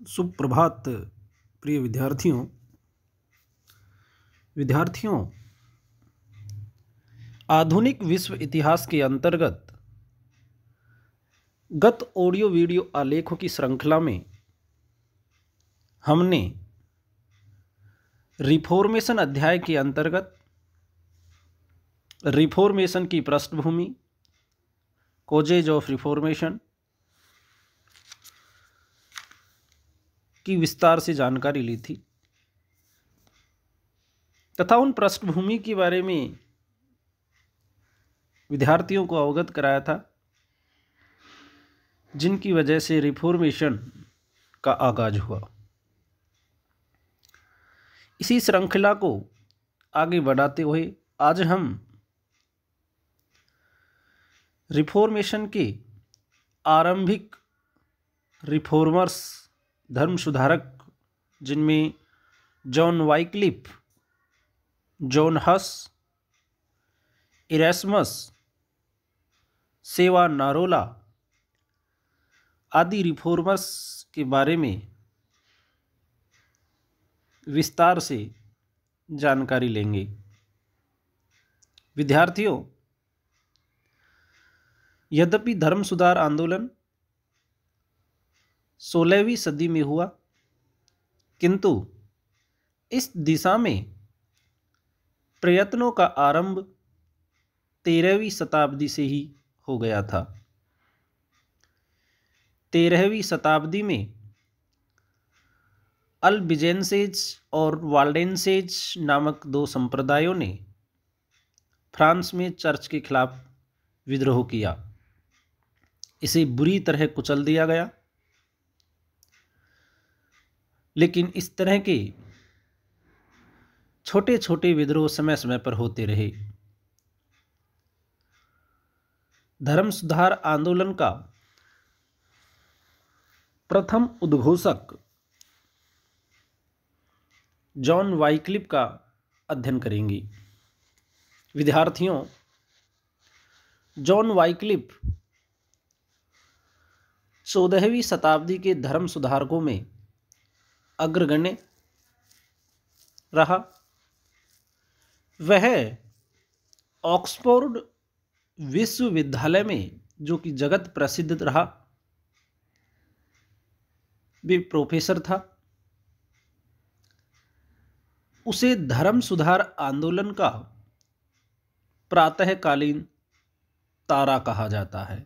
सुप्रभात प्रिय विद्यार्थियों। आधुनिक विश्व इतिहास के अंतर्गत गत ऑडियो वीडियो आलेखों की श्रृंखला में हमने रिफॉर्मेशन अध्याय के अंतर्गत रिफॉर्मेशन की पृष्ठभूमि, कॉजेज ऑफ रिफॉर्मेशन की विस्तार से जानकारी ली थी तथा उन पृष्ठभूमि के बारे में विद्यार्थियों को अवगत कराया था जिनकी वजह से रिफॉर्मेशन का आगाज हुआ। इसी श्रृंखला को आगे बढ़ाते हुए आज हम रिफॉर्मेशन के आरंभिक रिफॉर्मर्स, धर्म सुधारक, जिनमें जॉन वाइक्लिफ, जॉन हस, इरेस्मस, सेवानारोला आदि रिफॉर्मर्स के बारे में विस्तार से जानकारी लेंगे। विद्यार्थियों, यद्यपि धर्म सुधार आंदोलन 16वीं सदी में हुआ, किंतु इस दिशा में प्रयत्नों का आरंभ 13वीं शताब्दी से ही हो गया था। 13वीं शताब्दी में अल्बिजेंसेज और वाल्डेंसेज नामक दो संप्रदायों ने फ्रांस में चर्च के खिलाफ विद्रोह किया। इसे बुरी तरह कुचल दिया गया, लेकिन इस तरह के छोटे छोटे विद्रोह समय समय पर होते रहे। धर्म सुधार आंदोलन का प्रथम उद्घोषक जॉन वाइक्लिफ का अध्ययन करेंगे। विद्यार्थियों, जॉन वाइक्लिफ 14वीं शताब्दी के धर्म सुधारकों में अग्रगण्य रहा। वह ऑक्सफोर्ड विश्वविद्यालय में, जो कि जगत प्रसिद्ध रहा, भी प्रोफेसर था। उसे धर्म सुधार आंदोलन का प्रातःकालीन तारा कहा जाता है,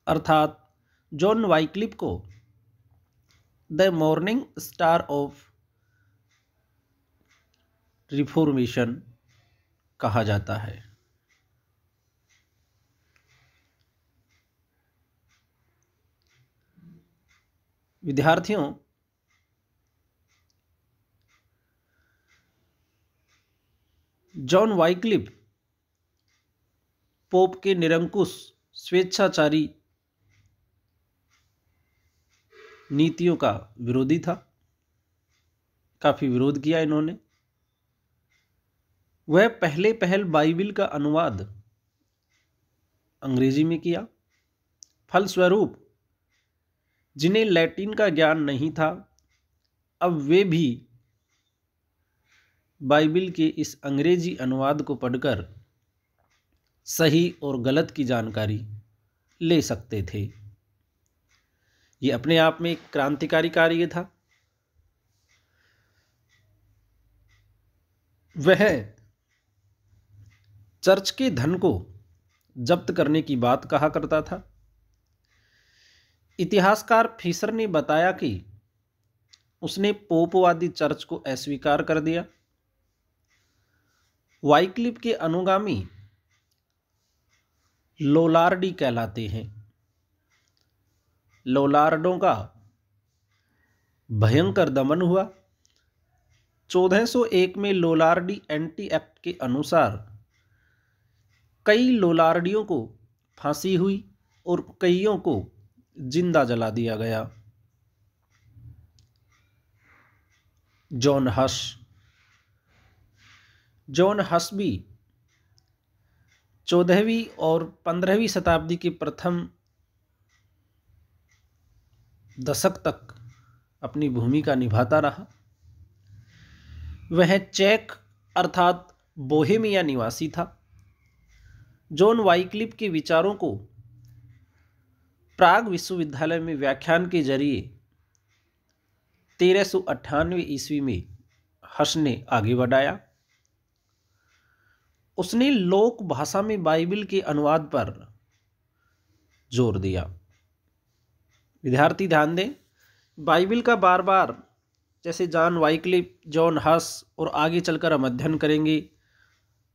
अर्थात जॉन वाइक्लिफ को the morning star of reformation कहा जाता है। विद्यार्थियों, जॉन वाइक्लिफ पोप के निरंकुश स्वेच्छाचारी नीतियों का विरोधी था। काफी विरोध किया इन्होंने। वह पहल बाइबिल का अनुवाद अंग्रेजी में किया। फलस्वरूप जिन्हें लैटिन का ज्ञान नहीं था, अब वे भी बाइबिल के इस अंग्रेजी अनुवाद को पढ़कर सही और गलत की जानकारी ले सकते थे। ये अपने आप में एक क्रांतिकारी कार्य था। वह चर्च के धन को जब्त करने की बात कहा करता था। इतिहासकार फिशर ने बताया कि उसने पोपवादी चर्च को अस्वीकार कर दिया। वाइक्लिफ के अनुगामी लोलार्डी कहलाते हैं। लोलार्डों का भयंकर दमन हुआ। 1401 में लोलार्डी एंटी एक्ट के अनुसार कई लोलार्डियों को फांसी हुई और कईयों को जिंदा जला दिया गया। जॉन हस भी 14वीं और 15वीं शताब्दी के प्रथम दशक तक अपनी भूमिका निभाता रहा। वह चेक अर्थात बोहेमिया निवासी था। जॉन वाइक्लिफ के विचारों को प्राग विश्वविद्यालय में व्याख्यान के जरिए 1398 ईस्वी में हस ने आगे बढ़ाया। उसने लोक भाषा में बाइबल के अनुवाद पर जोर दिया। विद्यार्थी ध्यान दें, बाइबल का बार बार, जैसे जॉन वाइक्लिफ, जॉन हस और आगे चलकर हम अध्ययन करेंगे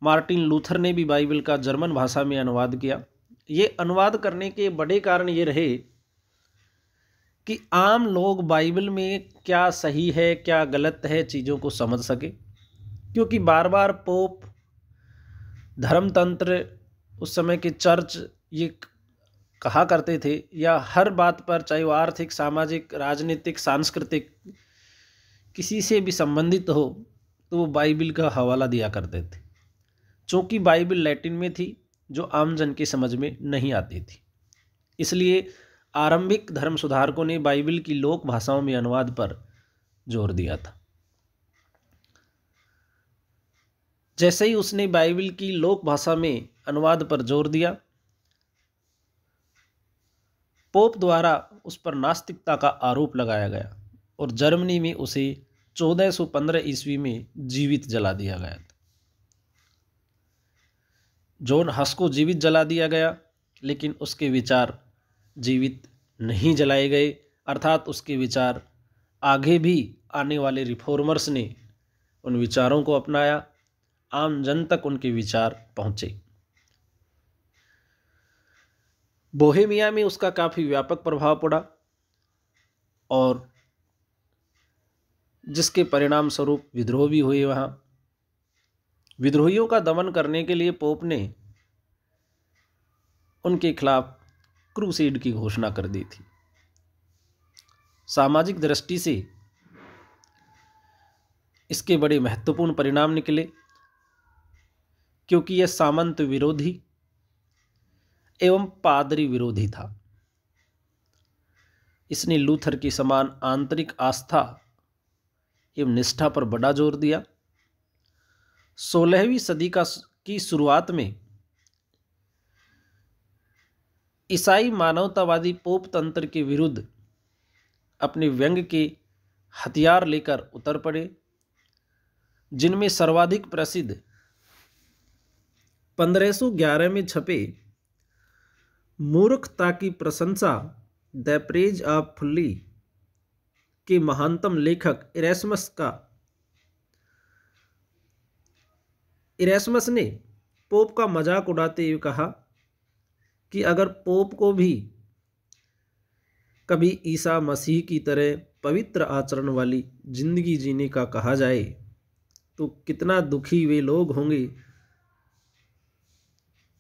मार्टिन लूथर ने भी बाइबल का जर्मन भाषा में अनुवाद किया। ये अनुवाद करने के बड़े कारण ये रहे कि आम लोग बाइबल में क्या सही है क्या गलत है चीज़ों को समझ सके, क्योंकि बार बार पोप, धर्मतंत्र, उस समय के चर्च ये कहा करते थे, या हर बात पर, चाहे वो आर्थिक, सामाजिक, राजनीतिक, सांस्कृतिक किसी से भी संबंधित हो, तो वो बाइबल का हवाला दिया करते थे, चूँकि बाइबल लैटिन में थी जो आम जन की समझ में नहीं आती थी। इसलिए आरंभिक धर्म सुधारकों ने बाइबल की लोक भाषाओं में अनुवाद पर जोर दिया था। जैसे ही उसने बाइबल की लोक भाषा में अनुवाद पर जोर दिया, पोप द्वारा उस पर नास्तिकता का आरोप लगाया गया और जर्मनी में उसे 1415 ईस्वी में जीवित जला दिया गया था। जॉन हस को जीवित जला दिया गया, लेकिन उसके विचार जीवित नहीं जलाए गए, अर्थात उसके विचार आगे भी आने वाले रिफॉर्मर्स ने उन विचारों को अपनाया, आम जन तक उनके विचार पहुँचे। बोहेमिया में उसका काफ़ी व्यापक प्रभाव पड़ा और जिसके परिणाम स्वरूप विद्रोह भी हुए। वहाँ विद्रोहियों का दमन करने के लिए पोप ने उनके खिलाफ क्रूसेड की घोषणा कर दी थी। सामाजिक दृष्टि से इसके बड़े महत्वपूर्ण परिणाम निकले, क्योंकि यह सामंत विरोधी एवं पादरी विरोधी था। इसने लूथर की समान आंतरिक आस्था एवं निष्ठा पर बड़ा जोर दिया। 16वीं सदी की शुरुआत में ईसाई मानवतावादी पोप तंत्र के विरुद्ध अपने व्यंग्य के हथियार लेकर उतर पड़े, जिनमें सर्वाधिक प्रसिद्ध 1511 में छपे मूर्खता की प्रशंसा द प्रेज ऑफ फुल्ली के महानतम लेखक इरेस्मस ने पोप का मजाक उड़ाते हुए कहा कि अगर पोप को भी कभी ईसा मसीह की तरह पवित्र आचरण वाली जिंदगी जीने का कहा जाए तो कितना दुखी वे लोग होंगे,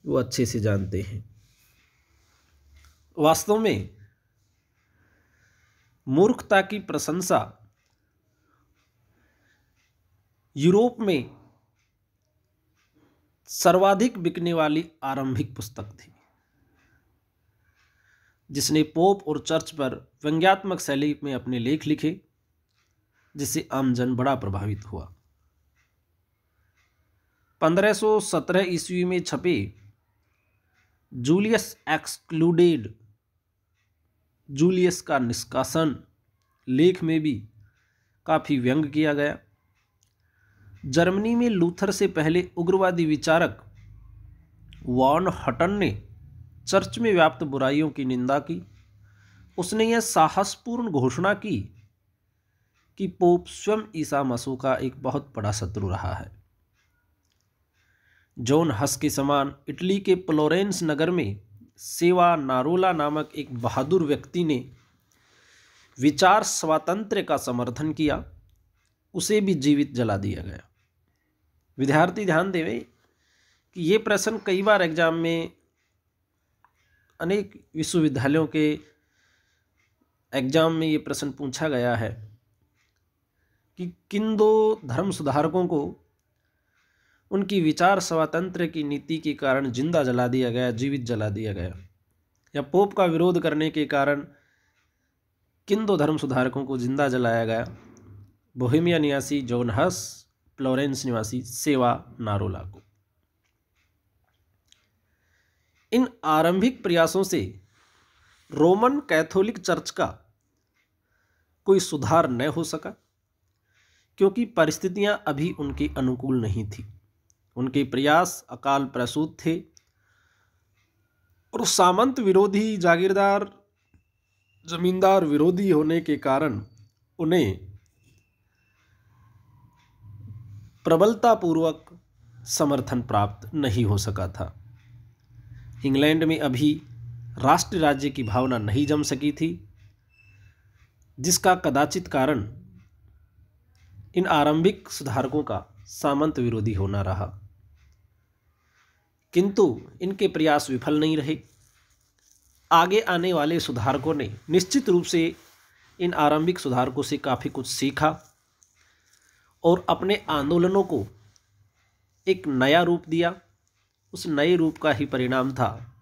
वो अच्छे से जानते हैं। वास्तव में मूर्खता की प्रशंसा यूरोप में सर्वाधिक बिकने वाली आरंभिक पुस्तक थी, जिसने पोप और चर्च पर व्यंग्यात्मक शैली में अपने लेख लिखे, जिससे आमजन बड़ा प्रभावित हुआ। 1517 ईस्वी में छपे जूलियस एक्सक्लूडेड, जूलियस का निष्कासन लेख में भी काफ़ी व्यंग किया गया। जर्मनी में लूथर से पहले उग्रवादी विचारक वॉन हटन ने चर्च में व्याप्त बुराइयों की निंदा की। उसने यह साहसपूर्ण घोषणा की कि पोप स्वयं ईसा मसीह का एक बहुत बड़ा शत्रु रहा है। जॉन हस के समान इटली के फ्लोरेंस नगर में सेवा नारोला नामक एक बहादुर व्यक्ति ने विचार स्वातंत्र्य का समर्थन किया, उसे भी जीवित जला दिया गया। विद्यार्थी ध्यान देवें कि ये प्रश्न कई बार एग्जाम में, अनेक विश्वविद्यालयों के एग्जाम में ये प्रश्न पूछा गया है कि किन दो धर्म सुधारकों को उनकी विचार स्वातंत्र्य की नीति के कारण जिंदा जला दिया गया, जीवित जला दिया गया, या पोप का विरोध करने के कारण किन दो धर्म सुधारकों को जिंदा जलाया गया? बोहेमिया निवासी जॉन हस, फ्लोरेंस निवासी सेवा नारोला को। इन आरंभिक प्रयासों से रोमन कैथोलिक चर्च का कोई सुधार न हो सका, क्योंकि परिस्थितियां अभी उनके अनुकूल नहीं थी। उनके प्रयास अकाल प्रसूत थे और सामंत विरोधी, जागीरदार, जमींदार विरोधी होने के कारण उन्हें प्रबलतापूर्वक समर्थन प्राप्त नहीं हो सका था। इंग्लैंड में अभी राष्ट्र राज्य की भावना नहीं जम सकी थी, जिसका कदाचित कारण इन आरंभिक सुधारकों का सामंत विरोधी होना रहा। किंतु इनके प्रयास विफल नहीं रहे। आगे आने वाले सुधारकों ने निश्चित रूप से इन आरंभिक सुधारकों से काफ़ी कुछ सीखा और अपने आंदोलनों को एक नया रूप दिया। उस नए रूप का ही परिणाम था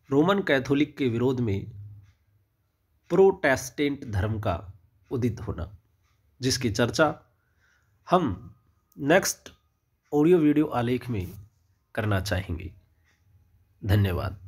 रोमन कैथोलिक के विरोध में प्रोटेस्टेंट धर्म का उदित होना, जिसकी चर्चा हम नेक्स्ट ऑडियो वीडियो आलेख में करना चाहेंगे। धन्यवाद।